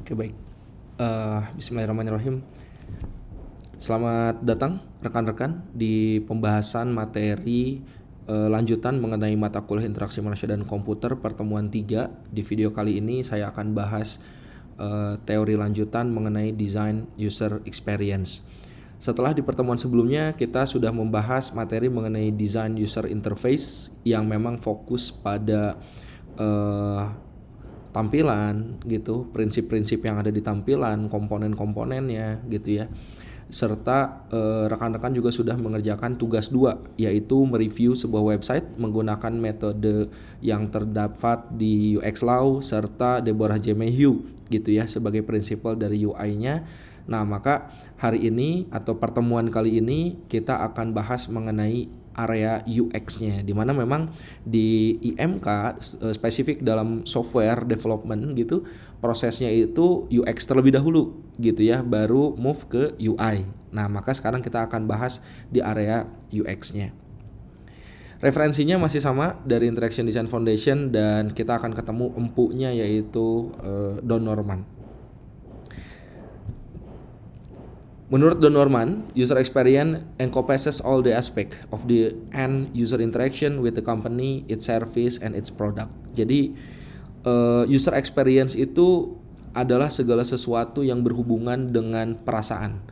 Oke, baik. Bismillahirrahmanirrahim. Selamat datang rekan-rekan di pembahasan materi lanjutan mengenai mata kuliah interaksi manusia dan komputer pertemuan 3. Di video kali ini saya akan bahas teori lanjutan mengenai design user experience. Setelah di pertemuan sebelumnya kita sudah membahas materi mengenai design user interface yang memang fokus pada tampilan gitu, prinsip-prinsip yang ada di tampilan, komponen-komponennya gitu ya. Serta rekan-rekan juga sudah mengerjakan tugas 2, yaitu mereview sebuah website menggunakan metode yang terdapat di UX Law serta Deborah J. Mayhew gitu ya sebagai prinsipal dari UI-nya. Nah, maka hari ini atau pertemuan kali ini kita akan bahas mengenai area UX-nya, di mana memang di IMK spesifik dalam software development gitu, prosesnya itu UX terlebih dahulu gitu ya, baru move ke UI. Nah, maka sekarang kita akan bahas di area UX-nya. Referensinya masih sama dari Interaction Design Foundation dan kita akan ketemu empunya yaitu Don Norman. Menurut Don Norman, user experience encompasses all the aspect of the end user interaction with the company, its service, and its product. Jadi, user experience itu adalah segala sesuatu yang berhubungan dengan perasaan.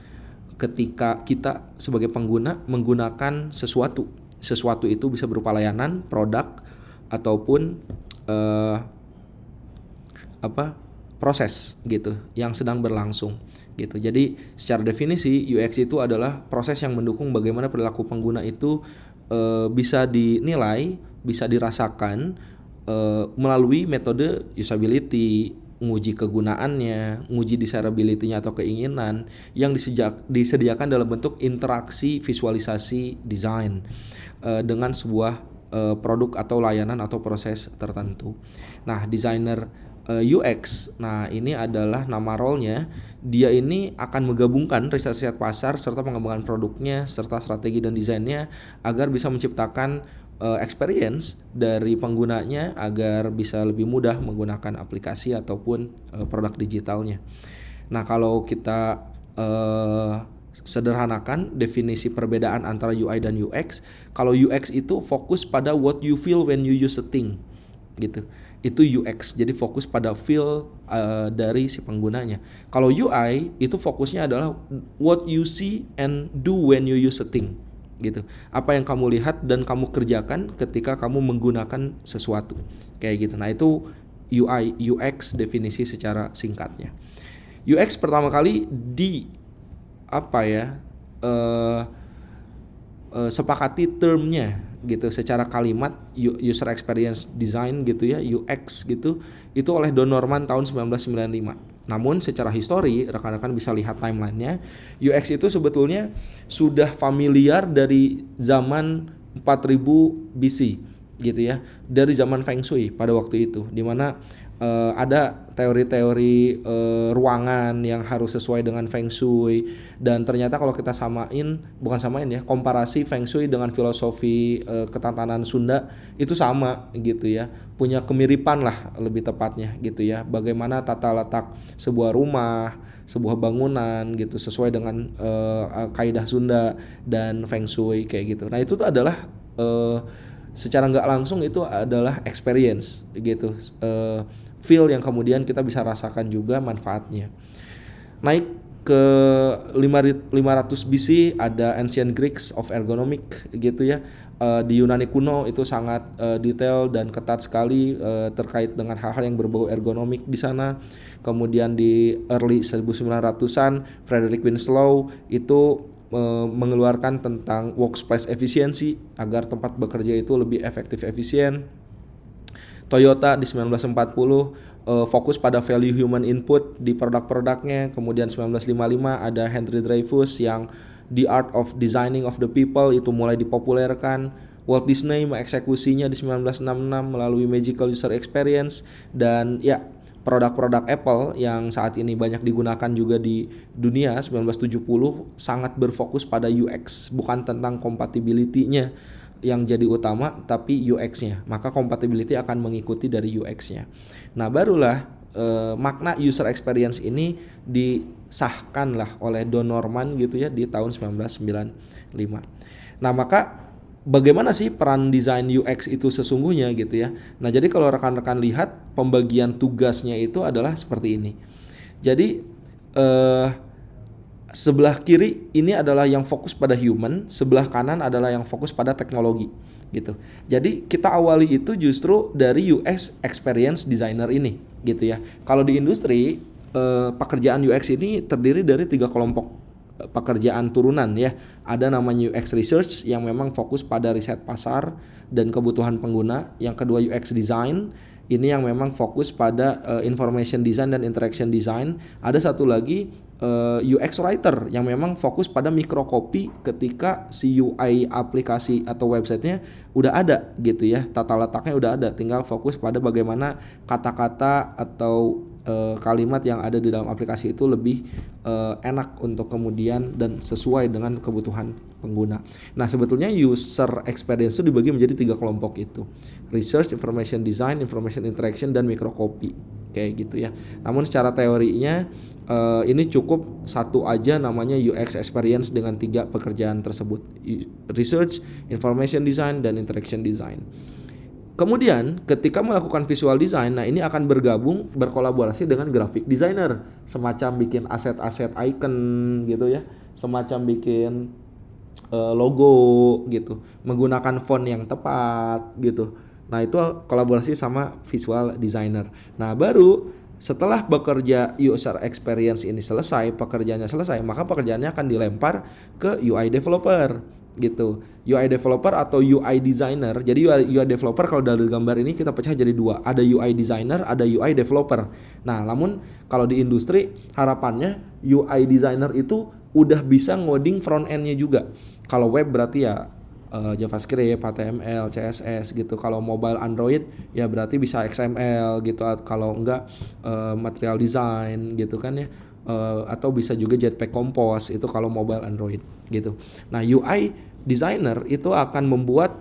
Ketika kita sebagai pengguna menggunakan sesuatu itu bisa berupa layanan, produk, ataupun proses gitu yang sedang berlangsung. Gitu. Jadi secara definisi UX itu adalah proses yang mendukung bagaimana perilaku pengguna itu bisa dinilai, bisa dirasakan melalui metode usability, nguji kegunaannya, nguji desirability-nya atau keinginan yang disediakan dalam bentuk interaksi visualisasi desain dengan sebuah produk atau layanan atau proses tertentu. Nah, desainer UX, nah ini adalah nama role-nya. Dia ini akan menggabungkan riset-riset pasar serta pengembangan produknya serta strategi dan desainnya agar bisa menciptakan experience dari penggunanya agar bisa lebih mudah menggunakan aplikasi ataupun produk digitalnya. Nah, kalau kita sederhanakan definisi perbedaan antara UI dan UX, kalau UX itu fokus pada what you feel when you use a thing gitu. Itu UX, jadi fokus pada feel dari si penggunanya. Kalau UI itu fokusnya adalah what you see and do when you use a thing gitu. Apa yang kamu lihat dan kamu kerjakan ketika kamu menggunakan sesuatu kayak gitu. Nah, itu UI UX definisi secara singkatnya. UX pertama kali sepakati termnya gitu secara kalimat user experience design gitu ya, UX gitu, itu oleh Don Norman tahun 1995. Namun secara histori rekan-rekan bisa lihat timelinenya, UX itu sebetulnya sudah familiar dari zaman 4000 BC gitu ya, dari zaman Feng Shui pada waktu itu, di mana ada teori-teori ruangan yang harus sesuai dengan Feng Shui, dan ternyata kalau kita komparasi Feng Shui dengan filosofi ketatanan Sunda itu sama gitu ya, punya kemiripan lah lebih tepatnya gitu ya, bagaimana tata letak sebuah rumah, sebuah bangunan gitu sesuai dengan kaidah Sunda dan Feng Shui kayak gitu. Nah, itu tuh adalah secara nggak langsung itu adalah experience gitu, feel yang kemudian kita bisa rasakan juga manfaatnya. Naik ke 500 BC ada Ancient Greeks of Ergonomic gitu ya. Di Yunani kuno itu sangat detail dan ketat sekali terkait dengan hal-hal yang berbau ergonomik di sana. Kemudian di early 1900-an Frederick Winslow itu mengeluarkan tentang workspace efisiensi agar tempat bekerja itu lebih efektif efisien. Toyota di 1940 fokus pada value human input di produk-produknya. Kemudian 1955 ada Henry Dreyfuss yang The Art of Designing of the People itu mulai dipopulerkan. Walt Disney mengeksekusinya di 1966 melalui Magical User Experience. Dan ya, produk-produk Apple yang saat ini banyak digunakan juga di dunia 1970 sangat berfokus pada UX, bukan tentang compatibility-nya yang jadi utama tapi UX-nya. Maka compatibility akan mengikuti dari UX-nya. Nah, barulah makna user experience ini disahkan lah oleh Don Norman gitu ya di tahun 1995. Nah, maka bagaimana sih peran desain UX itu sesungguhnya gitu ya. Nah, jadi kalau rekan-rekan lihat pembagian tugasnya itu adalah seperti ini. Jadi sebelah kiri ini adalah yang fokus pada human, sebelah kanan adalah yang fokus pada teknologi gitu. Jadi kita awali itu justru dari UX experience designer ini gitu ya. Kalau di industri pekerjaan UX ini terdiri dari 3 kelompok pekerjaan turunan ya. Ada namanya UX research yang memang fokus pada riset pasar dan kebutuhan pengguna. Yang kedua UX design, ini yang memang fokus pada information design dan interaction design. Ada satu lagi UX writer yang memang fokus pada microcopy ketika si UI aplikasi atau websitenya udah ada gitu ya, tata letaknya udah ada, tinggal fokus pada bagaimana kata-kata atau kalimat yang ada di dalam aplikasi itu lebih enak untuk kemudian dan sesuai dengan kebutuhan pengguna. Nah, sebetulnya user experience itu dibagi menjadi 3 kelompok itu: research, information design, information interaction, dan microcopy kayak gitu ya. Namun secara teorinya ini cukup satu aja namanya UX experience dengan 3 pekerjaan tersebut: research, information design, dan interaction design. Kemudian ketika melakukan visual design, nah ini akan berkolaborasi dengan graphic designer, semacam bikin aset-aset icon gitu ya, semacam bikin logo gitu, menggunakan font yang tepat gitu. Nah, itu kolaborasi sama visual designer. Nah, baru setelah bekerja user experience ini selesai, pekerjaannya selesai, maka pekerjaannya akan dilempar ke UI developer gitu. UI developer atau UI designer. Jadi UI developer kalau dari gambar ini kita pecah jadi 2. Ada UI designer, ada UI developer. Nah, namun kalau di industri harapannya UI designer itu udah bisa ngoding front end-nya juga. Kalau web berarti ya JavaScript, HTML, CSS gitu. Kalau mobile Android ya berarti bisa XML gitu. Kalau enggak material design gitu kan ya. Atau bisa juga Jetpack Compose itu kalau mobile Android gitu. Nah, UI designer itu akan membuat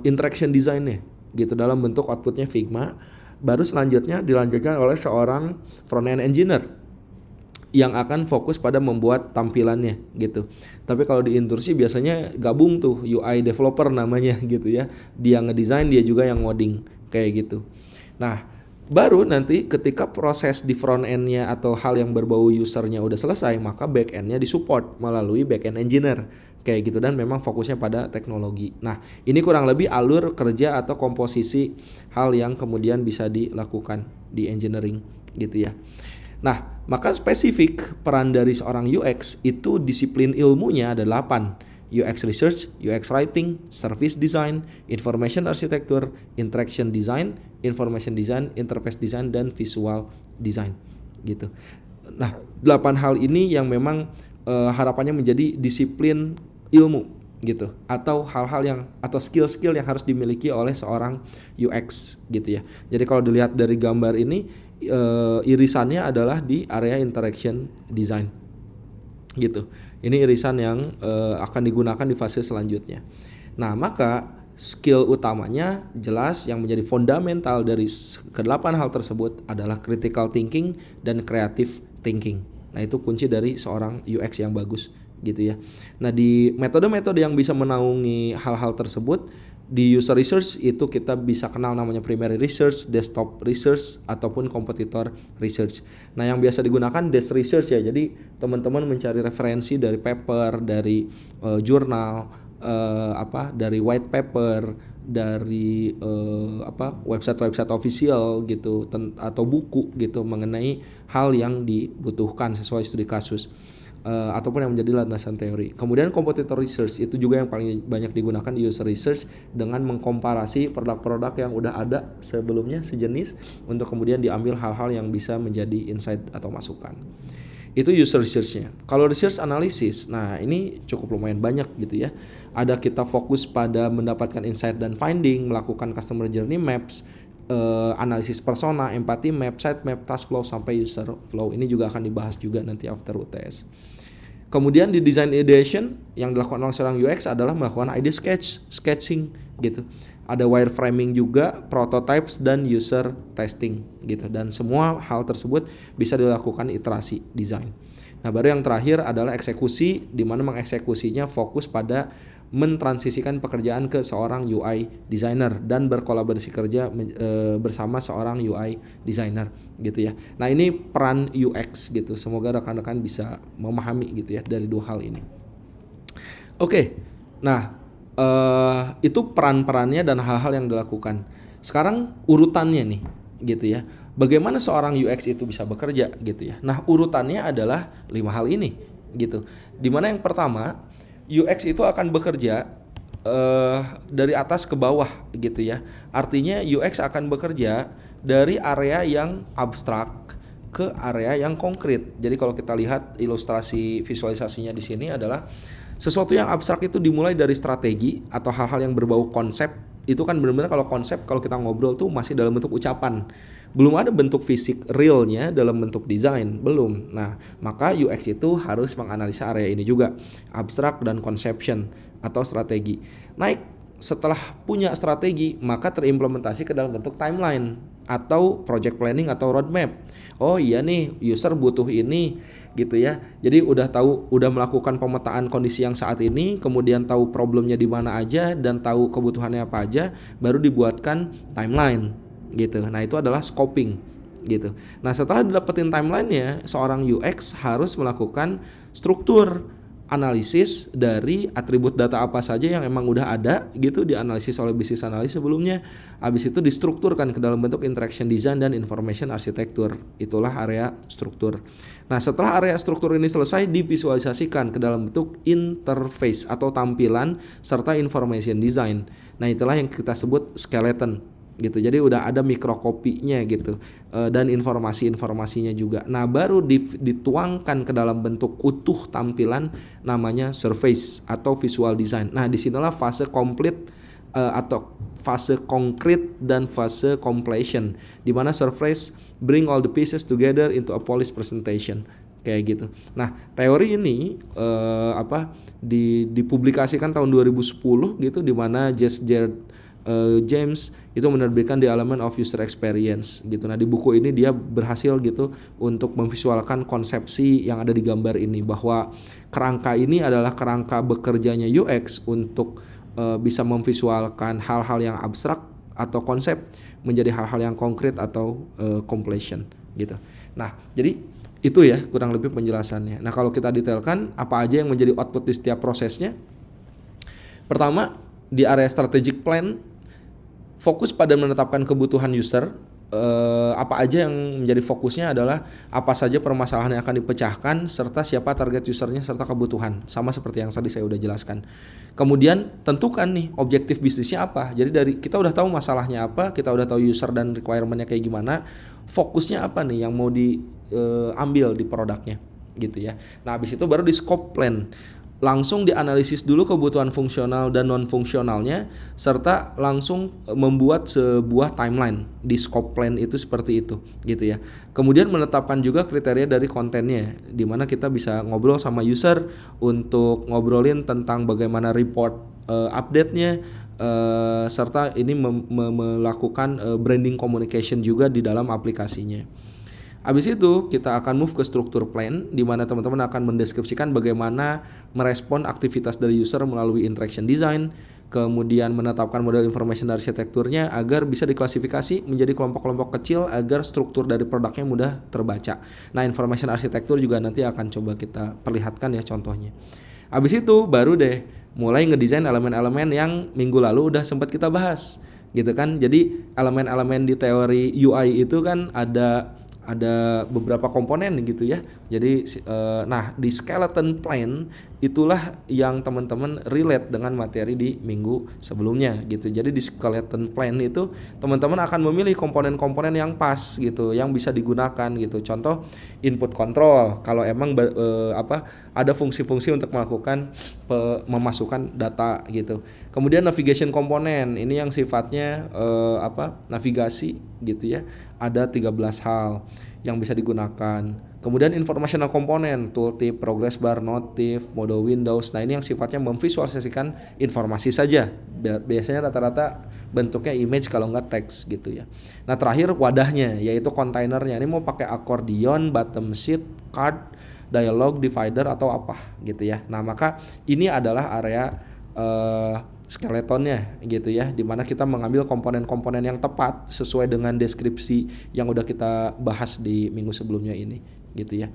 interaction design-nya gitu dalam bentuk outputnya Figma. Baru selanjutnya dilanjutkan oleh seorang front end engineer yang akan fokus pada membuat tampilannya gitu. Tapi kalau di industri biasanya gabung tuh, UI developer namanya gitu ya. Dia ngedesain, dia juga yang ngoding kayak gitu. Nah, baru nanti ketika proses di front end-nya atau hal yang berbau usernya udah selesai, maka back end-nya disupport melalui back end engineer kayak gitu, dan memang fokusnya pada teknologi. Nah, ini kurang lebih alur kerja atau komposisi hal yang kemudian bisa dilakukan di engineering gitu ya. Nah, maka spesifik peran dari seorang UX itu disiplin ilmunya ada 8. UX research, UX writing, service design, information architecture, interaction design, information design, interface design, dan visual design gitu. Nah, 8 hal ini yang memang harapannya menjadi disiplin ilmu gitu, atau hal-hal yang atau skill-skill yang harus dimiliki oleh seorang UX gitu ya. Jadi kalau dilihat dari gambar ini, irisannya adalah di area interaction design gitu. Ini irisan yang akan digunakan di fase selanjutnya. Nah, maka skill utamanya jelas yang menjadi fundamental dari ke-8 hal tersebut adalah critical thinking dan creative thinking. Nah, itu kunci dari seorang UX yang bagus gitu ya. Nah, di metode-metode yang bisa menaungi hal-hal tersebut, di user research itu kita bisa kenal namanya primary research, desktop research, ataupun competitor research. Nah, yang biasa digunakan desk research ya. Jadi teman-teman mencari referensi dari paper, dari jurnal, dari white paper, dari website-website official gitu, atau buku gitu mengenai hal yang dibutuhkan sesuai studi kasus. Ataupun yang menjadi landasan teori. Kemudian competitor research itu juga yang paling banyak digunakan di user research, dengan mengkomparasi produk-produk yang udah ada sebelumnya sejenis untuk kemudian diambil hal-hal yang bisa menjadi insight atau masukan. Itu user research-nya. Kalau research analysis, nah ini cukup lumayan banyak gitu ya. Ada kita fokus pada mendapatkan insight dan finding, melakukan customer journey maps, analisis persona, empathy map, site map, task flow, sampai user flow. Ini juga akan dibahas juga nanti after UTS. Kemudian di design ideation yang dilakukan oleh seorang UX adalah melakukan idea sketching gitu. ada wireframing juga, prototypes dan user testing gitu. Dan semua hal tersebut bisa dilakukan iterasi desain. Nah, baru yang terakhir adalah eksekusi, di mana mengeksekusinya fokus pada mentransisikan pekerjaan ke seorang UI designer dan berkolaborasi kerja bersama seorang UI designer gitu ya. Nah, ini peran UX gitu. Semoga rekan-rekan bisa memahami gitu ya dari dua hal ini. Oke. Nah, itu peran-perannya dan hal-hal yang dilakukan. Sekarang urutannya nih gitu ya. Bagaimana seorang UX itu bisa bekerja gitu ya. Nah, urutannya adalah 5 hal ini gitu. Dimana yang pertama, UX itu akan bekerja dari atas ke bawah gitu ya. Artinya UX akan bekerja dari area yang abstrak ke area yang konkret. Jadi kalau kita lihat ilustrasi visualisasinya di sini adalah sesuatu yang abstrak itu dimulai dari strategi atau hal-hal yang berbau konsep. Itu kan benar-benar kalau konsep, kalau kita ngobrol tuh masih dalam bentuk ucapan. Belum ada bentuk fisik realnya dalam bentuk desain, belum. Nah, maka UX itu harus menganalisa area ini juga, abstrak dan conception atau strategi. Setelah punya strategi, maka terimplementasi ke dalam bentuk timeline atau project planning atau roadmap. Oh iya nih, user butuh ini gitu ya. Jadi udah melakukan pemetaan kondisi yang saat ini, kemudian tahu problemnya di mana aja dan tahu kebutuhannya apa aja, baru dibuatkan timeline gitu. Nah, itu adalah scoping gitu. Nah, setelah didapetin timelinenya, seorang UX harus melakukan struktur analisis dari atribut data apa saja yang emang udah ada gitu, dianalisis oleh business analyst sebelumnya. Habis itu distrukturkan ke dalam bentuk interaction design dan information architecture. Itulah area struktur. Nah, setelah area struktur ini selesai, divisualisasikan ke dalam bentuk interface atau tampilan serta information design. Nah, itulah yang kita sebut skeleton gitu. Jadi udah ada mikrokopinya gitu, dan informasinya juga. Nah, baru dituangkan ke dalam bentuk utuh tampilan, namanya surface atau visual design. Nah, disinilah fase komplit atau fase konkret dan fase completion, di mana surface bring all the pieces together into a polished presentation kayak gitu. Nah, teori ini dipublikasikan tahun 2010 gitu, di mana James itu menerbitkan The Element of User Experience gitu. Nah, di buku ini dia berhasil gitu untuk memvisualkan konsepsi yang ada di gambar ini, bahwa kerangka ini adalah kerangka bekerjanya UX untuk bisa memvisualkan hal-hal yang abstrak atau konsep menjadi hal-hal yang konkret atau completion gitu. Nah, jadi itu ya kurang lebih penjelasannya. Nah, kalau kita detailkan apa aja yang menjadi output di setiap prosesnya. Pertama, di area strategic plan, fokus pada menetapkan kebutuhan user. Apa aja yang menjadi fokusnya adalah apa saja permasalahan yang akan dipecahkan, serta siapa target usernya serta kebutuhan, sama seperti yang tadi saya udah jelaskan. Kemudian tentukan nih objektif bisnisnya apa. Jadi dari kita udah tahu masalahnya apa, kita udah tahu user dan requirementnya kayak gimana, fokusnya apa nih yang mau diambil di produknya gitu ya. Nah, habis itu baru di scope plan. Langsung dianalisis dulu kebutuhan fungsional dan non-fungsionalnya, serta langsung membuat sebuah timeline di scope plan itu seperti itu gitu ya. Kemudian menetapkan juga kriteria dari kontennya, di mana kita bisa ngobrol sama user untuk ngobrolin tentang bagaimana report update-nya, serta ini melakukan branding communication juga di dalam aplikasinya. Habis itu kita akan move ke struktur plan, di mana teman-teman akan mendeskripsikan bagaimana merespon aktivitas dari user melalui interaction design, kemudian menetapkan model information arsitekturnya agar bisa diklasifikasi menjadi kelompok-kelompok kecil agar struktur dari produknya mudah terbaca. Nah, information arsitektur juga nanti akan coba kita perlihatkan ya contohnya. Habis itu baru deh mulai ngedesain elemen-elemen yang minggu lalu udah sempat kita bahas gitu kan. Jadi elemen-elemen di teori UI itu kan ada beberapa komponen gitu ya. Jadi nah di skeleton plan itulah yang teman-teman relate dengan materi di minggu sebelumnya gitu. Jadi di skeleton plan itu teman-teman akan memilih komponen-komponen yang pas gitu, yang bisa digunakan gitu. Contoh input control, kalau emang ada fungsi-fungsi untuk melakukan memasukkan data gitu. Kemudian navigation komponen, ini yang sifatnya navigasi gitu ya. ada 13 hal yang bisa digunakan. Kemudian informational component, tooltip, progress bar, notif, mode Windows. Nah, ini yang sifatnya memvisualisasikan informasi saja. Biasanya rata-rata bentuknya image kalau nggak teks gitu ya. Nah, terakhir wadahnya yaitu kontainernya. Ini mau pakai accordion, bottom sheet, card, dialog, divider atau apa gitu ya. Nah, maka ini adalah area skeletonnya gitu ya, dimana kita mengambil komponen-komponen yang tepat sesuai dengan deskripsi yang udah kita bahas di minggu sebelumnya ini gitu ya.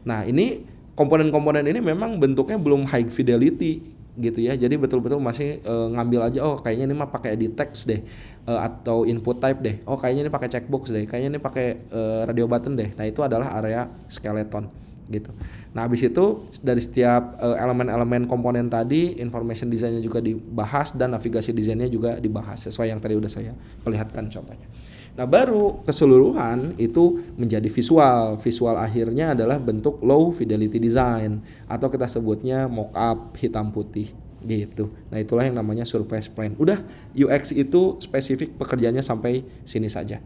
Nah, ini komponen-komponen ini memang bentuknya belum high fidelity gitu ya, jadi betul-betul masih ngambil aja, oh kayaknya ini mah pakai edit text deh, atau input type deh, oh kayaknya ini pakai checkbox deh, kayaknya ini pakai radio button deh. Nah, itu adalah area skeleton gitu. Nah, habis itu dari setiap elemen-elemen komponen tadi, information design-nya juga dibahas dan navigasi desainnya juga dibahas sesuai yang tadi udah saya perlihatkan contohnya. Nah, baru keseluruhan itu menjadi visual. Visual akhirnya adalah bentuk low fidelity design atau kita sebutnya mockup hitam putih gitu. Nah, itulah yang namanya surface plan. Udah, UX itu spesifik pekerjaannya sampai sini saja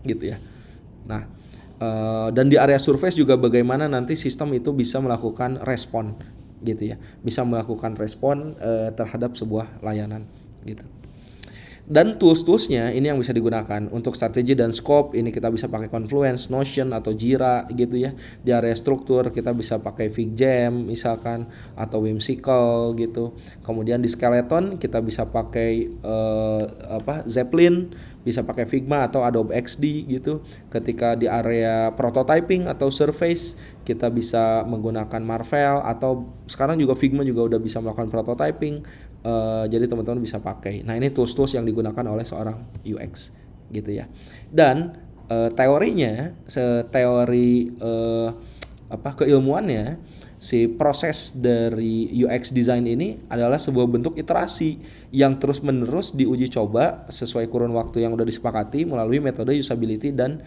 gitu ya. Nah, dan di area surface juga bagaimana nanti sistem itu bisa melakukan respon gitu ya, bisa melakukan respon terhadap sebuah layanan gitu. Dan tools-toolsnya ini yang bisa digunakan untuk strategi dan scope. Ini kita bisa pakai Confluence, Notion atau Jira gitu ya. Di area struktur kita bisa pakai FigJam misalkan atau Whimsical gitu. Kemudian di skeleton kita bisa pakai Zeppelin, bisa pakai Figma atau Adobe XD gitu. Ketika di area prototyping atau surface kita bisa menggunakan Marvel, atau sekarang juga Figma juga udah bisa melakukan prototyping. Jadi teman-teman bisa pakai. Nah, ini tools-tools yang digunakan oleh seorang UX gitu ya. Dan teorinya, teori keilmuannya, si proses dari UX design ini adalah sebuah bentuk iterasi yang terus-menerus diuji coba sesuai kurun waktu yang udah disepakati melalui metode usability dan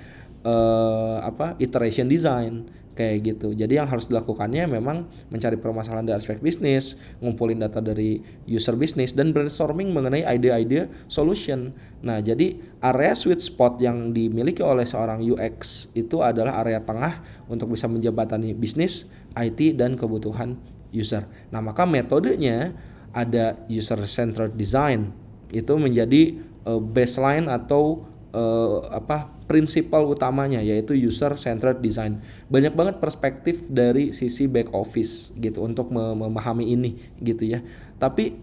iteration design kayak gitu. Jadi yang harus dilakukannya memang mencari permasalahan dari aspek bisnis, ngumpulin data dari user bisnis, dan brainstorming mengenai ide-ide solution. Nah, jadi area sweet spot yang dimiliki oleh seorang UX itu adalah area tengah untuk bisa menjembatani bisnis, IT, dan kebutuhan user. Nah, maka metodenya ada user-centered design. Itu menjadi baseline atau prinsipal utamanya, yaitu user-centered design. Banyak banget perspektif dari sisi back office gitu untuk memahami ini gitu ya. Tapi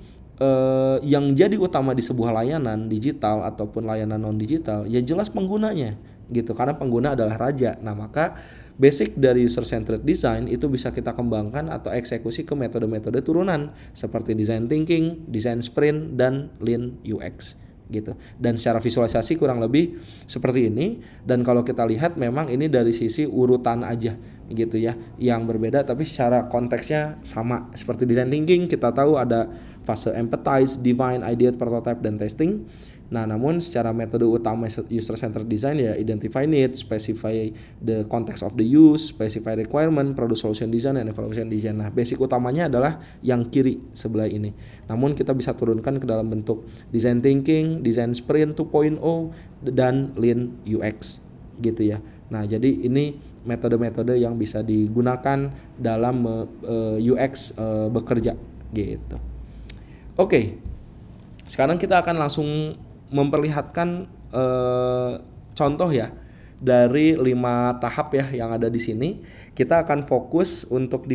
yang jadi utama di sebuah layanan digital ataupun layanan non digital ya jelas penggunanya gitu, karena pengguna adalah raja. Nah, maka basic dari user-centered design itu bisa kita kembangkan atau eksekusi ke metode-metode turunan seperti design thinking, design sprint, dan lean UX gitu. Dan secara visualisasi kurang lebih seperti ini. Dan kalau kita lihat memang ini dari sisi urutan aja gitu ya, yang berbeda tapi secara konteksnya sama. Seperti design thinking kita tahu ada fase empathize, define, ideate, prototype, dan testing. Nah, namun secara metode utama user-centered design ya identify needs, specify the context of the use, specify requirement, produce solution design, and evaluation design. Nah, basic utamanya adalah yang kiri sebelah ini. Namun kita bisa turunkan ke dalam bentuk design thinking, design sprint 2.0, dan lean UX gitu ya. Nah, jadi ini metode-metode yang bisa digunakan dalam UX bekerja gitu. Oke. Sekarang kita akan langsung memperlihatkan contoh ya dari 5 tahap ya yang ada di sini. Kita akan fokus untuk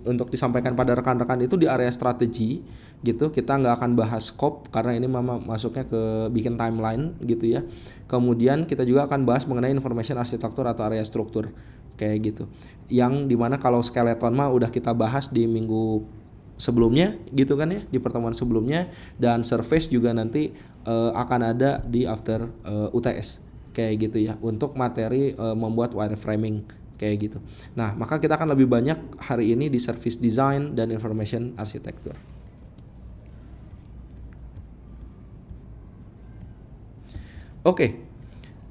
untuk disampaikan pada rekan-rekan itu di area strategi gitu. Kita nggak akan bahas scope karena ini masuknya ke bikin timeline gitu ya. Kemudian kita juga akan bahas mengenai information architecture atau area struktur kayak gitu. Yang dimana kalau skeleton mah udah kita bahas di minggu sebelumnya gitu kan ya, di pertemuan sebelumnya, dan surface juga nanti akan ada di after UTS kayak gitu ya, untuk materi membuat wireframing kayak gitu. Nah, maka kita akan lebih banyak hari ini di service design dan information architecture. Oke.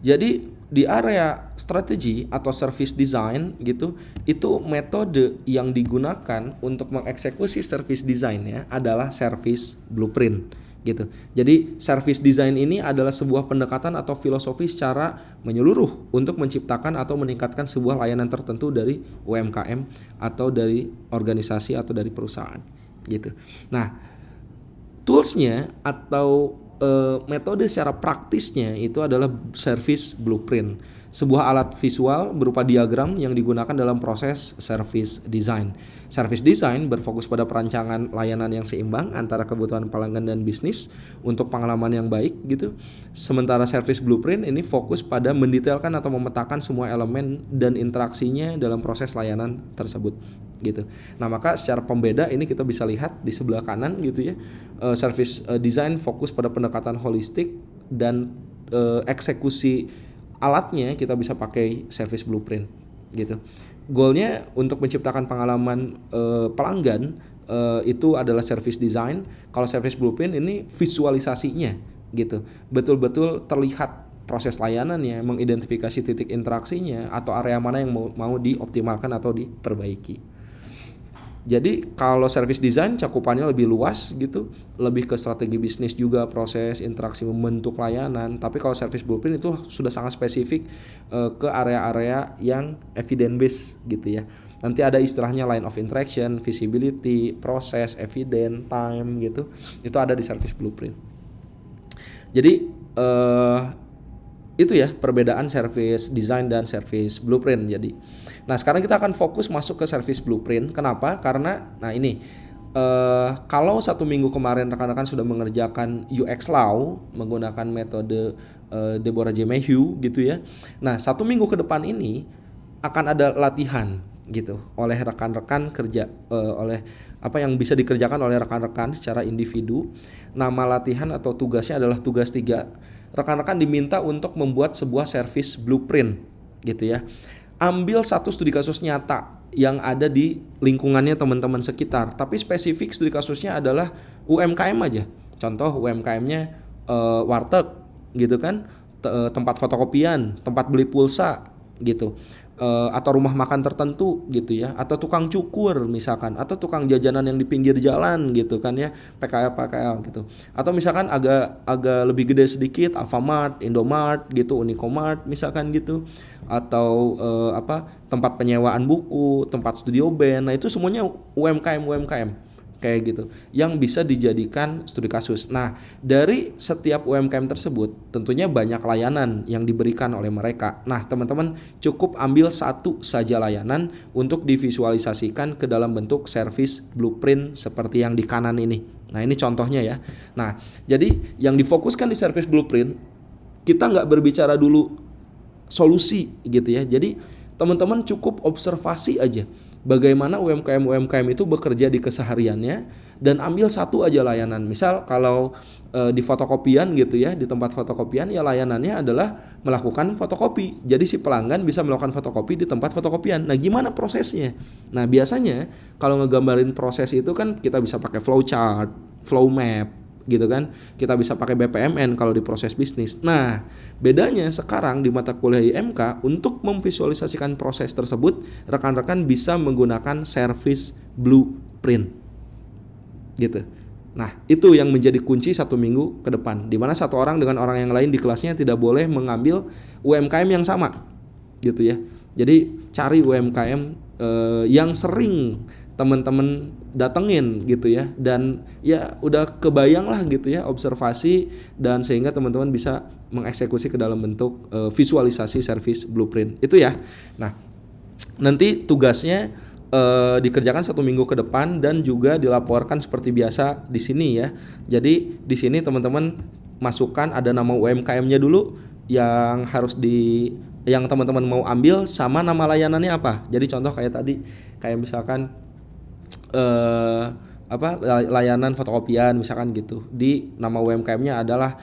Jadi di area strategi atau service design gitu, itu metode yang digunakan untuk mengeksekusi service design-nya adalah service blueprint gitu. Jadi service design ini adalah sebuah pendekatan atau filosofi secara menyeluruh untuk menciptakan atau meningkatkan sebuah layanan tertentu dari UMKM atau dari organisasi atau dari perusahaan gitu. Nah, toolsnya atau metode secara praktisnya itu adalah service blueprint, sebuah alat visual berupa diagram yang digunakan dalam proses service design. Service design berfokus pada perancangan layanan yang seimbang antara kebutuhan pelanggan dan bisnis untuk pengalaman yang baik gitu. Sementara service blueprint ini fokus pada mendetailkan atau memetakan semua elemen dan interaksinya dalam proses layanan tersebut gitu. Nah, maka secara pembeda ini kita bisa lihat di sebelah kanan gitu ya. Service design fokus pada pendekatan holistik dan eksekusi alatnya kita bisa pakai service blueprint gitu. Goalnya untuk menciptakan pengalaman pelanggan itu adalah service design. Kalau service blueprint ini visualisasinya gitu. Betul-betul terlihat proses layanannya, mengidentifikasi titik interaksinya atau area mana yang mau dioptimalkan atau diperbaiki. Jadi kalau service design cakupannya lebih luas gitu, lebih ke strategi bisnis juga, proses interaksi membentuk layanan. Tapi kalau service blueprint itu sudah sangat spesifik ke area-area yang evidence based gitu ya. Nanti ada istilahnya line of interaction, visibility, proses, evidence, time gitu. Itu ada di service blueprint. Jadi itu ya perbedaan service design dan service blueprint. Jadi, nah sekarang kita akan fokus masuk ke service blueprint. Kenapa? Karena, nah ini kalau 1 minggu kemarin rekan-rekan sudah mengerjakan UX Law menggunakan metode Deborah J. Mayhew gitu ya. Nah 1 minggu ke depan ini akan ada latihan gitu oleh rekan-rekan kerja, oleh apa yang bisa dikerjakan oleh rekan-rekan secara individu. Nama latihan atau tugasnya adalah tugas 3. Rekan-rekan diminta untuk membuat sebuah service blueprint gitu ya. Ambil satu studi kasus nyata yang ada di lingkungannya teman-teman sekitar, tapi spesifik studi kasusnya adalah UMKM aja. Contoh UMKM-nya warteg gitu kan, tempat fotokopian, tempat beli pulsa gitu. Atau rumah makan tertentu gitu ya, atau tukang cukur misalkan, atau tukang jajanan yang di pinggir jalan gitu kan ya, PKL gitu. Atau misalkan agak lebih gede sedikit, Alfamart, Indomart gitu, Unicomart misalkan gitu, atau tempat penyewaan buku, tempat studio band. Nah itu semuanya UMKM kayak gitu yang bisa dijadikan studi kasus. Nah, dari setiap UMKM tersebut tentunya banyak layanan yang diberikan oleh mereka. Nah, teman-teman cukup ambil satu saja layanan untuk divisualisasikan ke dalam bentuk service blueprint seperti yang di kanan ini. Nah, ini contohnya ya. Nah, jadi yang difokuskan di service blueprint, kita nggak berbicara dulu solusi gitu ya. Jadi teman-teman cukup observasi aja bagaimana UMKM itu bekerja di kesehariannya dan ambil satu aja layanan. Misal kalau di fotokopian gitu ya, di tempat fotokopian ya layanannya adalah melakukan fotokopi. Jadi si pelanggan bisa melakukan fotokopi di tempat fotokopian. Nah, gimana prosesnya? Nah, biasanya kalau ngegambarin proses itu kan kita bisa pakai flow chart, flow map gitu kan. Kita bisa pakai BPMN kalau di proses bisnis. Nah, bedanya sekarang di mata kuliah IMK untuk memvisualisasikan proses tersebut, rekan-rekan bisa menggunakan service blueprint. Gitu. Nah, itu yang menjadi kunci 1 minggu ke depan, di mana satu orang dengan orang yang lain di kelasnya tidak boleh mengambil UMKM yang sama. Gitu ya. Jadi cari UMKM yang sering teman-teman datengin gitu ya, dan ya udah kebayang lah gitu ya observasi, dan sehingga teman-teman bisa mengeksekusi ke dalam bentuk visualisasi service blueprint itu ya. Nah, nanti tugasnya dikerjakan 1 minggu ke depan dan juga dilaporkan seperti biasa di sini ya. Jadi di sini teman-teman masukkan ada nama UMKM-nya dulu yang yang teman-teman mau ambil sama nama layanannya apa. Jadi contoh kayak tadi, kayak misalkan layanan fotokopian misalkan gitu, di nama UMKM-nya adalah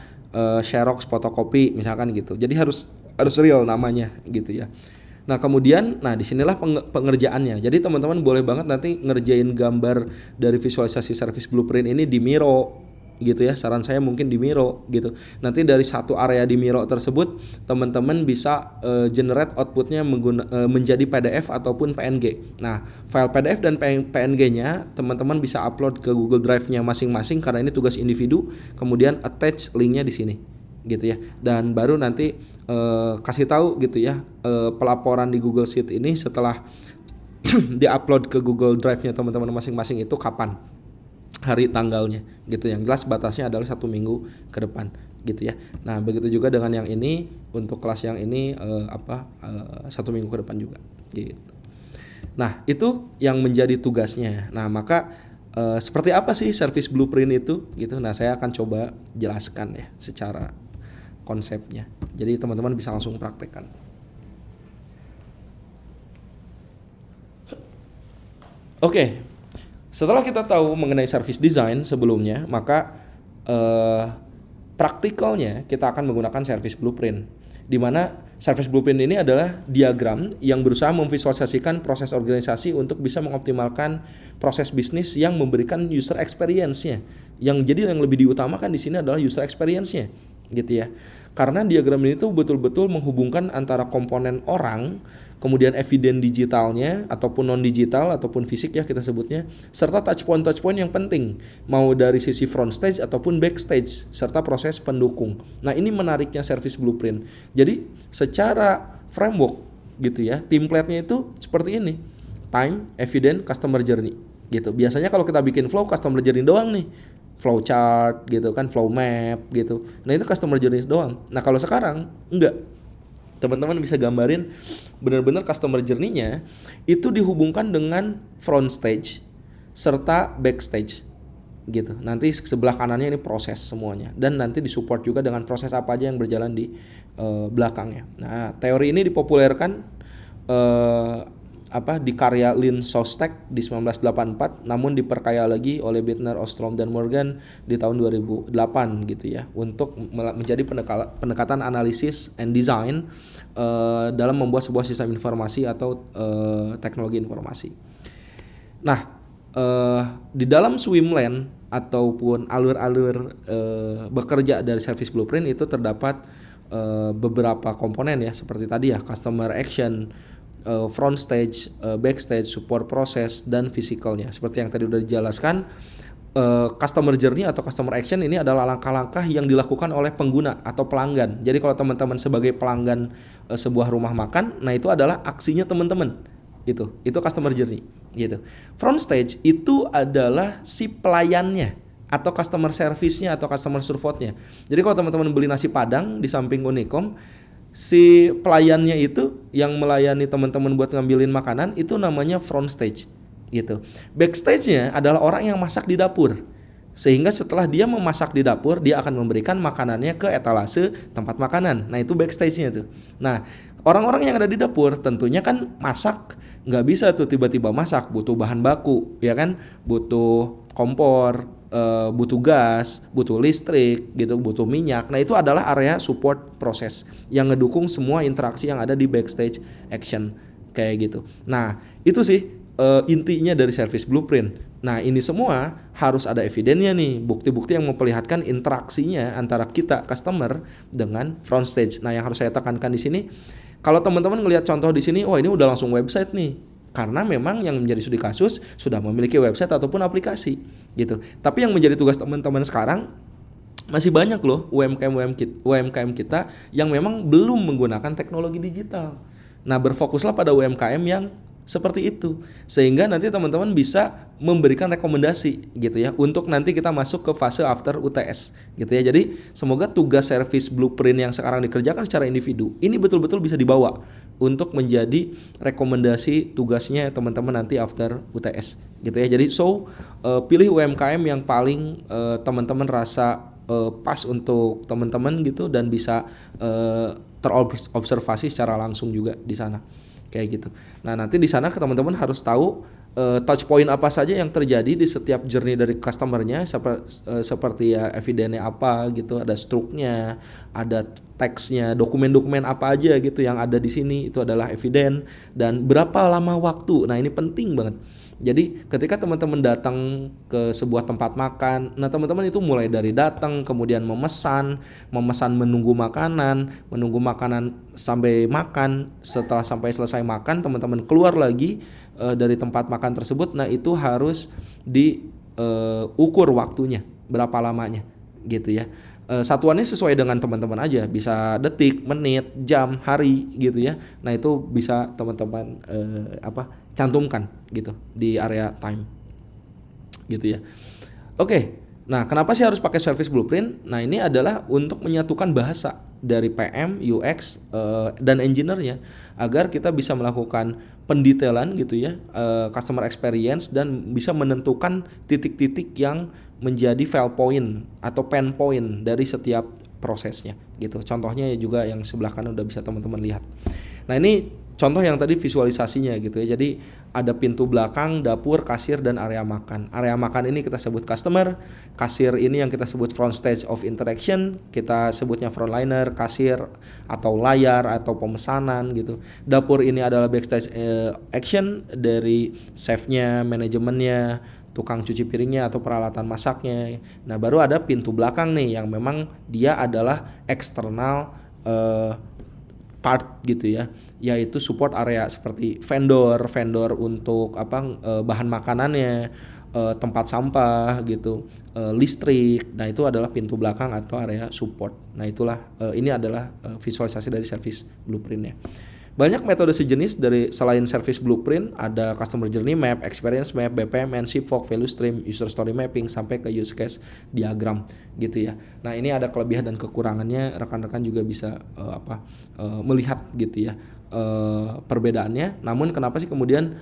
Xerox fotokopi misalkan gitu. Jadi harus real namanya gitu ya. Nah, kemudian disinilah pengerjaannya. Jadi teman-teman boleh banget nanti ngerjain gambar dari visualisasi service blueprint ini di Miro gitu ya. Saran saya mungkin di Miro gitu. Nanti dari satu area di Miro tersebut teman-teman bisa generate outputnya menjadi PDF ataupun PNG. Nah, file PDF dan PNG-nya teman-teman bisa upload ke Google Drive-nya masing-masing karena ini tugas individu. Kemudian attach linknya di sini gitu ya. Dan baru nanti kasih tahu gitu ya pelaporan di Google Sheet ini setelah di-upload ke Google Drive-nya teman-teman masing-masing itu kapan, hari tanggalnya gitu. Yang jelas batasnya adalah 1 minggu ke depan gitu ya. Nah begitu juga dengan yang ini, untuk kelas yang ini 1 minggu ke depan juga gitu. Nah itu yang menjadi tugasnya. Nah maka seperti apa sih service blueprint itu gitu. Nah saya akan coba jelaskan ya secara konsepnya, jadi teman-teman bisa langsung praktekkan. Oke. Setelah kita tahu mengenai service design sebelumnya, maka praktikalnya kita akan menggunakan service blueprint. Di mana service blueprint ini adalah diagram yang berusaha memvisualisasikan proses organisasi untuk bisa mengoptimalkan proses bisnis yang memberikan user experience-nya. Yang lebih diutamakan di sini adalah user experience-nya, gitu ya. Karena diagram ini tuh betul-betul menghubungkan antara komponen orang, kemudian eviden digitalnya ataupun non digital ataupun fisik ya kita sebutnya, serta touch point yang penting, mau dari sisi front stage ataupun backstage, serta proses pendukung. Nah ini menariknya service blueprint. Jadi secara framework gitu ya, template-nya itu seperti ini: time, evidence, customer journey gitu. Biasanya kalau kita bikin flow customer journey doang nih, flow chart gitu kan, flow map gitu. Nah itu customer journey doang. Nah kalau sekarang enggak, teman-teman bisa gambarin benar-benar customer journey-nya itu dihubungkan dengan front stage serta backstage gitu. Nanti sebelah kanannya ini proses semuanya, dan nanti disupport juga dengan proses apa aja yang berjalan di belakangnya. Nah teori ini dipopulerkan di karya Lynn Shostak di 1984, namun diperkaya lagi oleh Bittner, Ostrom, dan Morgan di tahun 2008 gitu ya, untuk menjadi pendekatan analisis and design dalam membuat sebuah sistem informasi atau teknologi informasi. Nah, di dalam swimlane ataupun alur-alur bekerja dari service blueprint itu terdapat beberapa komponen ya, seperti tadi ya, customer action, front stage, backstage, support proses, dan physicalnya. Seperti yang tadi udah dijelaskan, customer journey atau customer action ini adalah langkah-langkah yang dilakukan oleh pengguna atau pelanggan. Jadi kalau teman-teman sebagai pelanggan sebuah rumah makan, nah itu adalah aksinya teman-teman. Itu customer journey gitu. Front stage itu adalah si pelayannya atau customer service-nya atau customer support-nya. Jadi kalau teman-teman beli nasi Padang di samping Unicom, si pelayannya itu yang melayani teman-teman buat ngambilin makanan itu namanya front stage gitu. Backstage-nya adalah orang yang masak di dapur. Sehingga setelah dia memasak di dapur, dia akan memberikan makanannya ke etalase tempat makanan. Nah, itu backstage-nya tuh. Nah, orang-orang yang ada di dapur tentunya kan masak nggak bisa tuh tiba-tiba masak, butuh bahan baku, ya kan? Butuh kompor, butuh gas, butuh listrik gitu, butuh minyak. Nah itu adalah area support proses yang ngedukung semua interaksi yang ada di backstage action kayak gitu. Nah itu sih intinya dari service blueprint. Nah ini semua harus ada evidennya nih, bukti-bukti yang memperlihatkan interaksinya antara kita customer dengan front stage. Nah yang harus saya tekankan di sini, kalau teman-teman ngelihat contoh di sini, ini udah langsung website nih. Karena memang yang menjadi studi kasus sudah memiliki website ataupun aplikasi gitu. Tapi yang menjadi tugas teman-teman sekarang, masih banyak loh UMKM kita yang memang belum menggunakan teknologi digital. Nah berfokuslah pada UMKM yang seperti itu, sehingga nanti teman-teman bisa memberikan rekomendasi gitu ya, untuk nanti kita masuk ke fase after UTS gitu ya. Jadi semoga tugas service blueprint yang sekarang dikerjakan secara individu ini betul-betul bisa dibawa untuk menjadi rekomendasi tugasnya teman-teman nanti after UTS gitu ya. Jadi pilih UMKM yang paling teman-teman rasa pas untuk teman-teman gitu, dan bisa terobservasi secara langsung juga di sana kayak gitu. Nah nanti di sana teman-teman harus tahu touch point apa saja yang terjadi di setiap journey dari customernya, seperti ya evidennya apa gitu, ada struknya, ada teksnya, dokumen-dokumen apa aja gitu yang ada di sini itu adalah evidence, dan berapa lama waktu. Nah, ini penting banget. Jadi ketika teman-teman datang ke sebuah tempat makan, nah teman-teman itu mulai dari datang, kemudian memesan menunggu makanan sampai makan. Setelah sampai selesai makan, teman-teman keluar lagi dari tempat makan tersebut. Nah, itu harus diukur waktunya, berapa lamanya gitu ya. Satuannya sesuai dengan teman-teman aja, bisa detik, menit, jam, hari gitu ya. Nah, itu bisa teman-teman cantumkan gitu di area time gitu ya. Oke. Nah, kenapa sih harus pakai service blueprint? Nah, ini adalah untuk menyatukan bahasa dari PM, UX, dan engineer-nya agar kita bisa melakukan pendetailan gitu ya, customer experience, dan bisa menentukan titik-titik yang menjadi fail point atau pain point dari setiap prosesnya gitu. Contohnya juga yang sebelah kanan udah bisa teman-teman lihat. Nah, ini contoh yang tadi visualisasinya gitu ya. Jadi ada pintu belakang, dapur, kasir, dan area makan. Area makan ini kita sebut customer, kasir ini yang kita sebut front stage of interaction, kita sebutnya frontliner, kasir atau layar atau pemesanan gitu. Dapur ini adalah backstage action dari chefnya, manajemennya, tukang cuci piringnya atau peralatan masaknya. Nah, baru ada pintu belakang nih yang memang dia adalah eksternal part gitu ya, yaitu support area seperti vendor untuk bahan makanannya, tempat sampah gitu, listrik. Nah, itu adalah pintu belakang atau area support. Nah, itulah ini adalah visualisasi dari service blueprintnya. Banyak metode sejenis dari selain service blueprint, ada customer journey map, experience map, BPMN, Sigfox, value stream, user story mapping, sampai ke use case diagram gitu ya. Nah, ini ada kelebihan dan kekurangannya, rekan-rekan juga bisa melihat gitu ya perbedaannya. Namun kenapa sih kemudian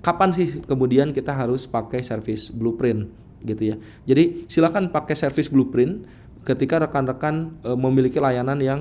kapan sih kemudian kita harus pakai service blueprint gitu ya. Jadi silakan pakai service blueprint ketika rekan-rekan memiliki layanan yang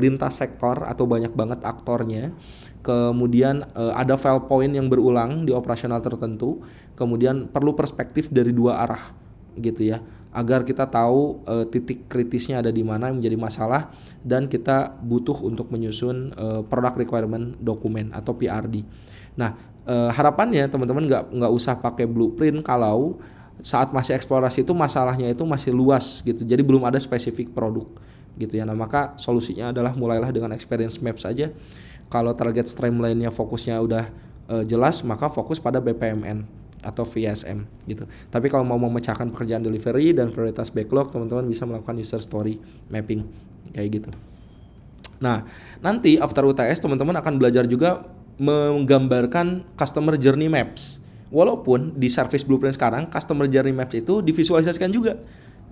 lintas sektor atau banyak banget aktornya, kemudian ada fail point yang berulang di operasional tertentu, kemudian perlu perspektif dari dua arah gitu ya, agar kita tahu titik kritisnya ada di mana yang menjadi masalah, dan kita butuh untuk menyusun product requirement dokumen atau PRD. Nah, harapannya teman-teman nggak usah pakai blueprint kalau saat masih eksplorasi itu masalahnya itu masih luas gitu, jadi belum ada spesifik produk gitu ya. Nah, maka solusinya adalah mulailah dengan experience map saja. Kalau target streamline-nya fokusnya udah jelas, maka fokus pada BPMN atau VSM gitu. Tapi kalau mau memecahkan pekerjaan delivery dan prioritas backlog, teman-teman bisa melakukan user story mapping kayak gitu. Nah, nanti after UTS teman-teman akan belajar juga menggambarkan customer journey maps. Walaupun di service blueprint sekarang customer journey maps itu divisualisasikan juga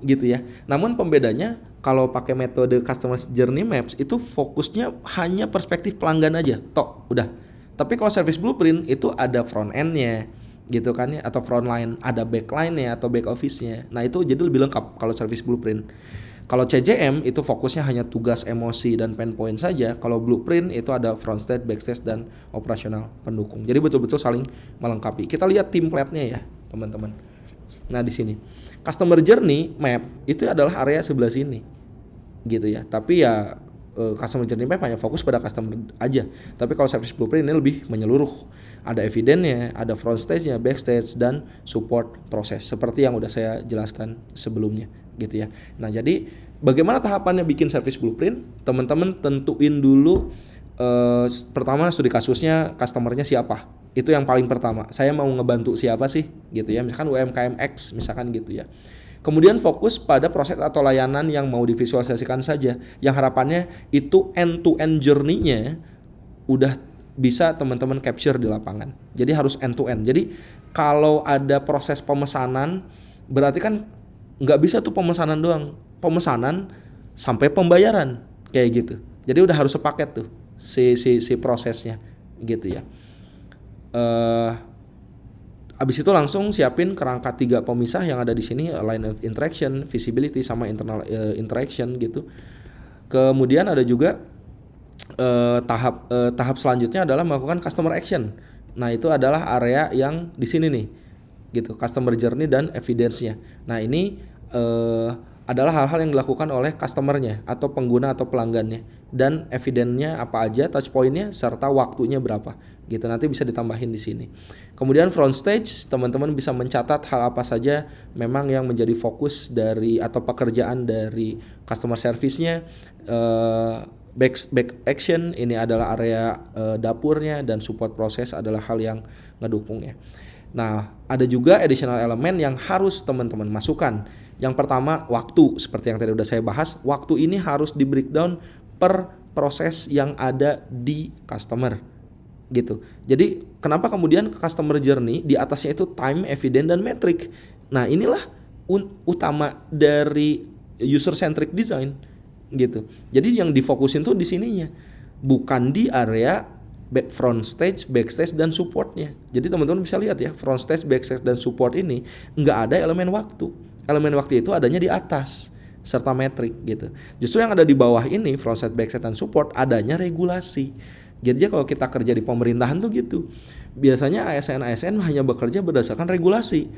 gitu ya. Namun pembedanya kalau pakai metode customer journey maps itu fokusnya hanya perspektif pelanggan aja, tok udah. Tapi kalau service blueprint itu ada front end-nya gitu kan ya, atau front line, ada back line-nya atau back office-nya. Nah, itu jadi lebih lengkap kalau service blueprint. Kalau CJM itu fokusnya hanya tugas, emosi, dan pain point saja. Kalau blueprint itu ada front stage, back stage, dan operasional pendukung. Jadi betul-betul saling melengkapi. Kita lihat template-nya ya, teman-teman. Nah, di sini customer journey map itu adalah area sebelah sini gitu ya. Tapi ya customer journey map hanya fokus pada customer aja. Tapi kalau service blueprint ini lebih menyeluruh. Ada evidence-nya, ada front stage-nya, back stage, dan support proses seperti yang udah saya jelaskan sebelumnya gitu ya. Nah, jadi bagaimana tahapannya bikin service blueprint? Teman-teman tentuin dulu pertama studi kasusnya, customer-nya siapa. Itu yang paling pertama. Saya mau ngebantu siapa sih gitu ya. Misalkan UMKM X misalkan gitu ya. Kemudian fokus pada proses atau layanan yang mau divisualisasikan saja. Yang harapannya itu end-to-end journey-nya udah bisa teman-teman capture di lapangan. Jadi harus end-to-end. Jadi kalau ada proses pemesanan, berarti kan nggak bisa tuh pemesanan doang. Pemesanan sampai pembayaran kayak gitu. Jadi udah harus sepaket tuh si prosesnya gitu ya. Abis itu langsung siapin kerangka 3 pemisah yang ada di sini, line of interaction, visibility, sama internal interaction gitu. Kemudian ada juga tahap selanjutnya adalah melakukan customer action. Nah, itu adalah area yang di sini nih gitu, customer journey dan evidence-nya. Nah, ini adalah hal-hal yang dilakukan oleh customernya atau pengguna atau pelanggannya, dan evidennya apa aja, touch pointnya, serta waktunya berapa gitu. Nanti bisa ditambahin di sini. Kemudian front stage, teman-teman bisa mencatat hal apa saja memang yang menjadi fokus dari atau pekerjaan dari customer service-nya. Back action ini adalah area dapurnya, dan support proses adalah hal yang ngedukungnya. Nah, ada juga additional elemen yang harus teman-teman masukkan. Yang pertama, waktu. Seperti yang tadi udah saya bahas, waktu ini harus di breakdown per proses yang ada di customer gitu. Jadi kenapa kemudian customer journey di atasnya itu time, evidence, dan metric. Nah, inilah utama dari user centric design gitu. Jadi yang difokusin tuh di sininya, bukan di area front stage, backstage, dan supportnya. Jadi teman-teman bisa lihat ya, front stage, backstage, dan support ini nggak ada elemen waktu. Elemen waktu itu adanya di atas serta metrik gitu. Justru yang ada di bawah ini, front stage, backstage, dan support, adanya regulasi. Jadi kalau kita kerja di pemerintahan tuh gitu. Biasanya ASN hanya bekerja berdasarkan regulasi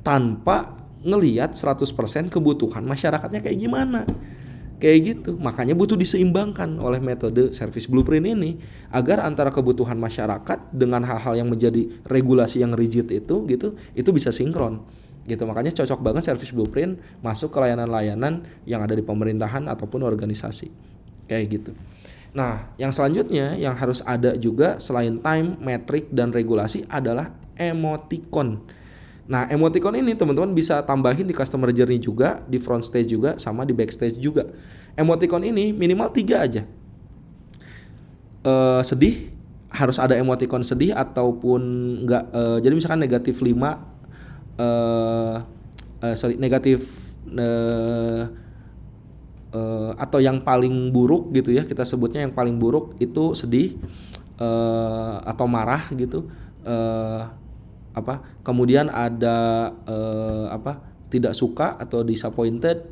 tanpa ngelihat 100% kebutuhan masyarakatnya kayak gimana. Kayak gitu. Makanya butuh diseimbangkan oleh metode service blueprint ini agar antara kebutuhan masyarakat dengan hal-hal yang menjadi regulasi yang rigid itu gitu, itu bisa sinkron. Gitu. Makanya cocok banget service blueprint masuk ke layanan-layanan yang ada di pemerintahan ataupun organisasi. Kayak gitu. Nah, yang selanjutnya yang harus ada juga selain time, metric, dan regulasi adalah emoticon. Nah, emoticon ini teman-teman bisa tambahin di customer journey juga, di front stage juga, sama di backstage juga. Emoticon ini minimal 3 aja. Sedih, harus ada emoticon sedih ataupun enggak. Jadi misalkan negatif 5, negatif atau yang paling buruk gitu ya, kita sebutnya yang paling buruk itu sedih atau marah gitu. Kemudian ada tidak suka atau disappointed,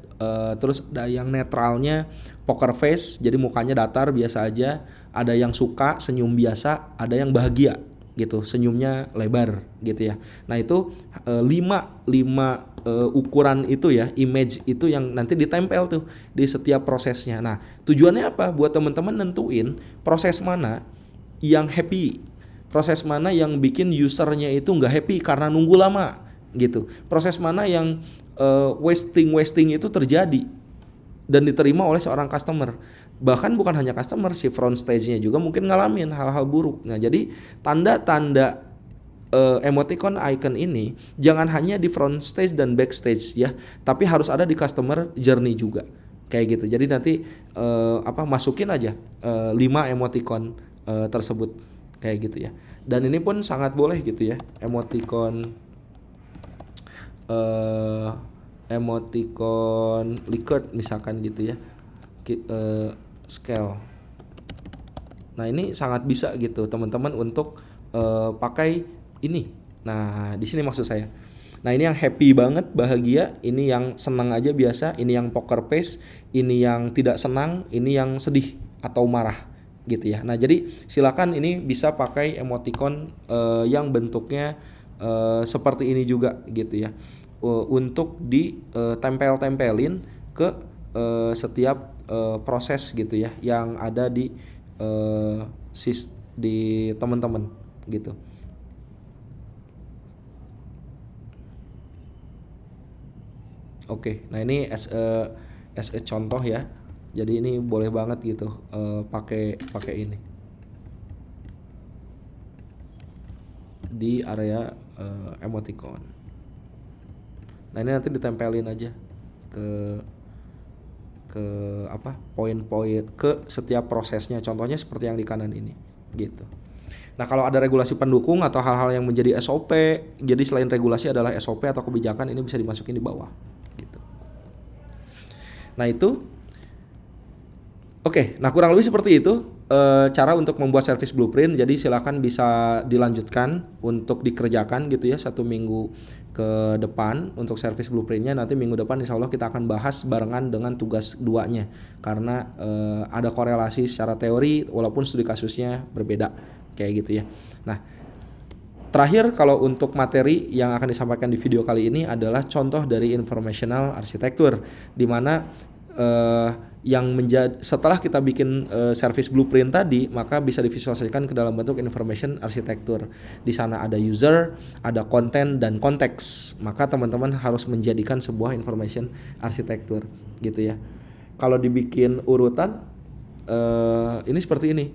terus ada yang netralnya poker face, jadi mukanya datar biasa aja, ada yang suka senyum biasa, ada yang bahagia gitu, senyumnya lebar gitu ya. Nah, itu 5 ukuran itu ya, image itu yang nanti ditempel tuh di setiap prosesnya. Nah, tujuannya apa? Buat teman-teman nentuin proses mana yang happy, proses mana yang bikin usernya itu nggak happy karena nunggu lama gitu, proses mana yang wasting itu terjadi dan diterima oleh seorang customer. Bahkan bukan hanya customer, si front stage-nya juga mungkin ngalamin hal-hal buruk. Nah, jadi tanda-tanda emoticon icon ini jangan hanya di front stage dan backstage ya, tapi harus ada di customer journey juga. Kayak gitu. Jadi nanti masukin aja 5 emoticon tersebut kayak gitu ya. Dan ini pun sangat boleh gitu ya, emoticon Likert misalkan gitu ya, scale. Nah, ini sangat bisa gitu teman-teman untuk pakai ini. Nah, di sini maksud saya. Nah, ini yang happy banget, bahagia, ini yang senang aja biasa, ini yang poker face, ini yang tidak senang, ini yang sedih atau marah gitu ya. Nah, jadi silakan ini bisa pakai emoticon yang bentuknya seperti ini juga gitu ya, untuk ditempel-tempelin ke setiap proses gitu ya yang ada di teman-teman gitu. Oke, nah ini as a contoh ya. Jadi ini boleh banget gitu pakai ini di area emoticon. Nah, ini nanti ditempelin aja ke poin-poin ke setiap prosesnya. Contohnya seperti yang di kanan ini gitu. Nah, kalau ada regulasi pendukung atau hal-hal yang menjadi SOP, jadi selain regulasi adalah SOP atau kebijakan, ini bisa dimasukin di bawah gitu. Nah, itu oke, nah kurang lebih seperti itu cara untuk membuat service blueprint. Jadi silakan bisa dilanjutkan untuk dikerjakan gitu ya 1 minggu ke depan untuk service blueprintnya. Nanti minggu depan insya Allah kita akan bahas barengan dengan tugas 2-nya karena ada korelasi secara teori walaupun studi kasusnya berbeda kayak gitu ya. Nah, Terakhir, kalau untuk materi yang akan disampaikan di video kali ini adalah contoh dari informational architecture, di mana yang menjadi setelah kita bikin service blueprint tadi, maka bisa divisualisasikan ke dalam bentuk information architecture. Di sana ada user, ada konten dan konteks. Maka teman-teman harus menjadikan sebuah information architecture gitu ya. Kalau dibikin urutan ini seperti ini.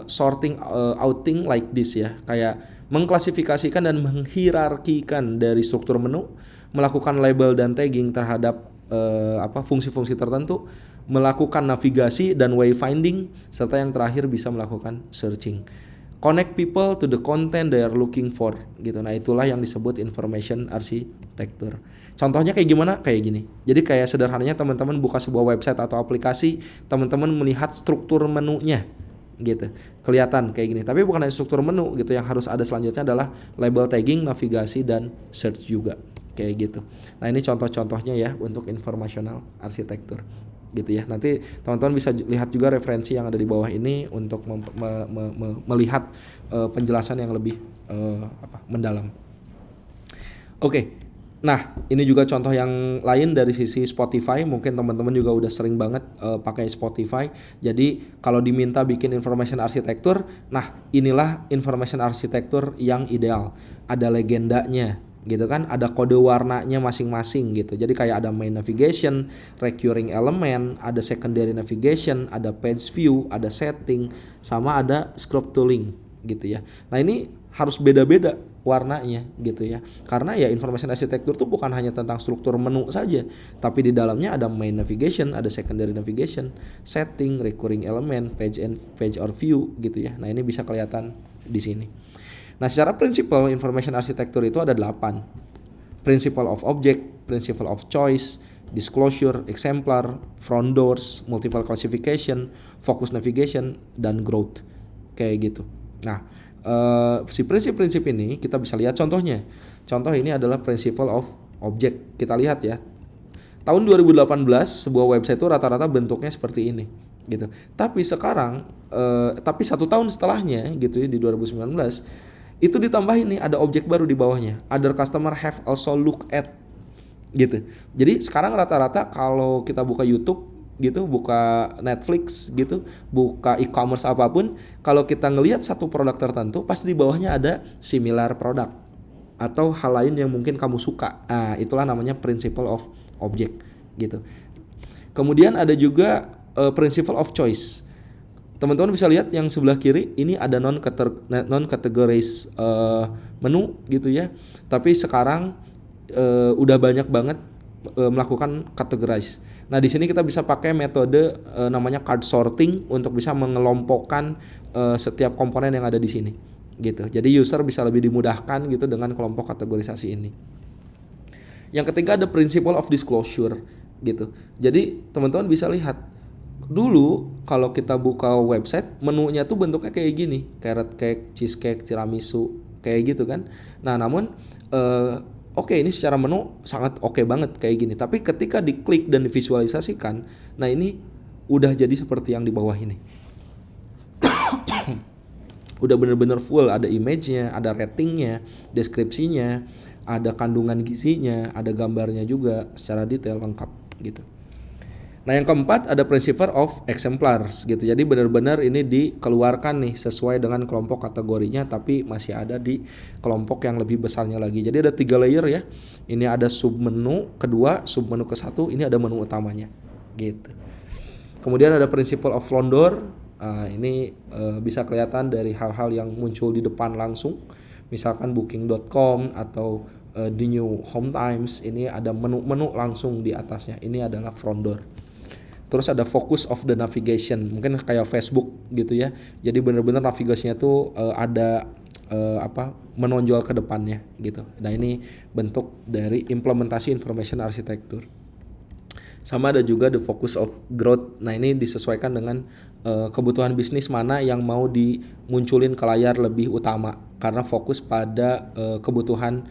Sorting outing like this ya, kayak mengklasifikasikan dan menghierarkikan dari struktur menu, melakukan label dan tagging terhadap fungsi-fungsi tertentu, melakukan navigasi dan wayfinding, serta yang terakhir bisa melakukan searching. Connect people to the content they are looking for gitu. Nah, itulah yang disebut information architecture. Contohnya kayak gimana? Kayak gini. Jadi kayak sederhananya teman-teman buka sebuah website atau aplikasi, teman-teman melihat struktur menunya gitu, kelihatan kayak gini. Tapi bukan hanya struktur menu gitu, yang harus ada selanjutnya adalah label, tagging, navigasi dan search juga kayak gitu. Nah, ini contoh-contohnya ya untuk informational architecture gitu ya. Nanti teman-teman bisa lihat juga referensi yang ada di bawah ini untuk melihat penjelasan yang lebih mendalam. Oke. Nah, ini juga contoh yang lain dari sisi Spotify. Mungkin teman-teman juga udah sering banget pakai Spotify. Jadi kalau diminta bikin information architecture, nah inilah information architecture yang ideal. Ada legendanya gitu kan, ada kode warnanya masing-masing gitu. Jadi kayak ada main navigation, recurring element, ada secondary navigation, ada page view, ada setting, sama ada scrub tooling gitu ya. Nah, ini harus beda-beda warnanya gitu ya, karena ya information architecture tuh bukan hanya tentang struktur menu saja, tapi di dalamnya ada main navigation, ada secondary navigation, setting, recurring element, page or view gitu ya. Nah, ini bisa kelihatan di sini. Nah, secara prinsipal information architecture itu ada 8. Principle of object, principle of choice, disclosure, exemplar, front doors, multiple classification, focus navigation, dan growth kayak gitu. Nah, si prinsip-prinsip ini kita bisa lihat contohnya. Contoh ini adalah principle of object. Kita lihat ya. Tahun 2018 sebuah website itu rata-rata bentuknya seperti ini gitu. Tapi sekarang tapi 1 tahun setelahnya gitu ya, di 2019 itu ditambah ini ada objek baru di bawahnya. Other customer have also looked at gitu. Jadi sekarang rata-rata kalau kita buka YouTube gitu, buka Netflix gitu, buka e-commerce apapun, kalau kita ngelihat satu produk tertentu, pasti di bawahnya ada similar product atau hal lain yang mungkin kamu suka. Nah, itulah namanya principle of object gitu. Kemudian ada juga principle of choice. Teman-teman bisa lihat yang sebelah kiri ini ada non-categorized menu gitu ya. Tapi sekarang udah banyak banget melakukan categorize. Nah, di sini kita bisa pakai metode namanya card sorting untuk bisa mengelompokkan setiap komponen yang ada di sini gitu. Jadi user bisa lebih dimudahkan gitu dengan kelompok kategorisasi ini. Yang ketiga ada principle of disclosure gitu. Jadi teman-teman bisa lihat dulu kalau kita buka website, menunya tuh bentuknya kayak gini, carrot cake, cheesecake, tiramisu, kayak gitu kan. Nah, namun oke, ini secara menu sangat oke banget kayak gini. Tapi ketika diklik dan divisualisasikan, nah ini udah jadi seperti yang di bawah ini. Udah bener-bener full, ada image-nya, ada ratingnya, deskripsinya, ada kandungan gizinya, ada gambarnya juga secara detail lengkap gitu. Nah, yang keempat ada principle of exemplars gitu. Jadi benar-benar ini dikeluarkan nih sesuai dengan kelompok kategorinya, tapi masih ada di kelompok yang lebih besarnya lagi. Jadi ada 3 layer ya. Ini ada submenu kedua, submenu ke 1, ini ada menu utamanya gitu. Kemudian ada principle of front door. Ini bisa kelihatan dari hal-hal yang muncul di depan langsung. Misalkan booking.com atau di New Home Times, ini ada menu-menu langsung di atasnya. Ini adalah front door. Terus ada focus of the navigation, mungkin kayak Facebook gitu ya. Jadi benar-benar navigasinya tuh ada menonjol ke depannya gitu. Nah, ini bentuk dari implementasi information architecture. Sama ada juga the focus of growth. Nah, ini disesuaikan dengan kebutuhan bisnis mana yang mau dimunculin ke layar lebih utama, karena fokus pada kebutuhan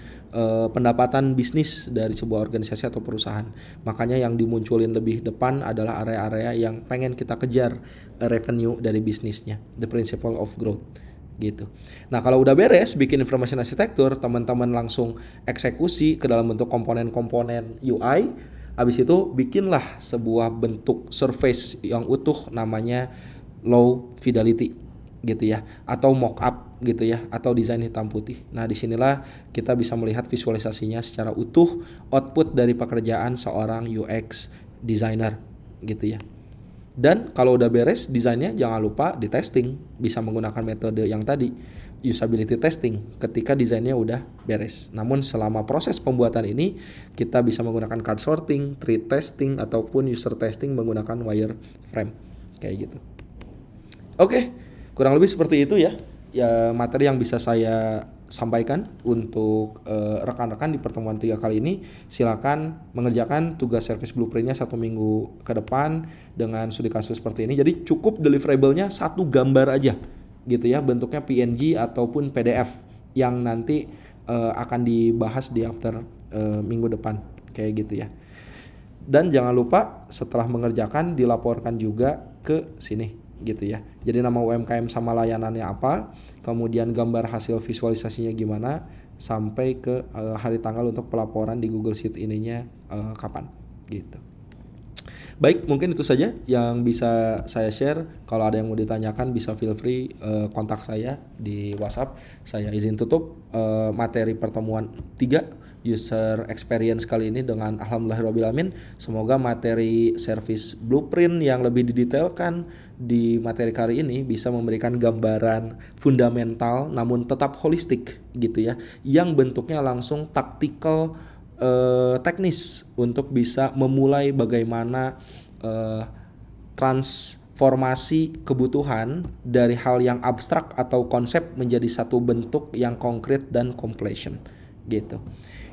pendapatan bisnis dari sebuah organisasi atau perusahaan. Makanya yang dimunculin lebih depan adalah area-area yang pengen kita kejar revenue dari bisnisnya. The principle of growth gitu. Nah, kalau udah beres bikin information architecture, teman-teman langsung eksekusi ke dalam bentuk komponen-komponen UI. Habis itu bikinlah sebuah bentuk surface yang utuh namanya low fidelity gitu ya, atau mockup gitu ya, atau desain hitam putih. Nah, disinilah kita bisa melihat visualisasinya secara utuh, output dari pekerjaan seorang UX designer gitu ya. Dan kalau udah beres desainnya, jangan lupa di testing, bisa menggunakan metode yang tadi, usability testing, ketika desainnya udah beres. Namun selama proses pembuatan ini kita bisa menggunakan card sorting, tree testing, ataupun user testing menggunakan wireframe kayak gitu. Oke, kurang lebih seperti itu ya materi yang bisa saya sampaikan untuk rekan-rekan di pertemuan 3 kali ini. Silakan mengerjakan tugas service blueprintnya 1 minggu ke depan dengan studi kasus seperti ini. Jadi cukup deliverable-nya 1 gambar aja gitu ya, bentuknya PNG ataupun PDF yang nanti akan dibahas di after minggu depan kayak gitu ya. Dan jangan lupa setelah mengerjakan dilaporkan juga ke sini gitu ya. Jadi nama UMKM sama layanannya apa, kemudian gambar hasil visualisasinya gimana, sampai ke hari tanggal untuk pelaporan di Google Sheet ininya kapan gitu. Baik, mungkin itu saja yang bisa saya share. Kalau ada yang mau ditanyakan bisa feel free kontak saya di WhatsApp. Saya izin tutup materi pertemuan 3 user experience kali ini dengan alhamdulillahirrabbilalamin. Semoga materi service blueprint yang lebih didetailkan di materi kali ini bisa memberikan gambaran fundamental namun tetap holistik gitu ya, yang bentuknya langsung taktikal, teknis untuk bisa memulai bagaimana transformasi kebutuhan dari hal yang abstrak atau konsep menjadi satu bentuk yang konkret dan completion gitu.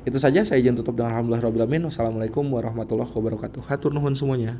Itu saja, saya izin tutup dengan alhamdulillahirrabbilalamin. Wassalamualaikum warahmatullahi wabarakatuh. Hatur nuhun semuanya.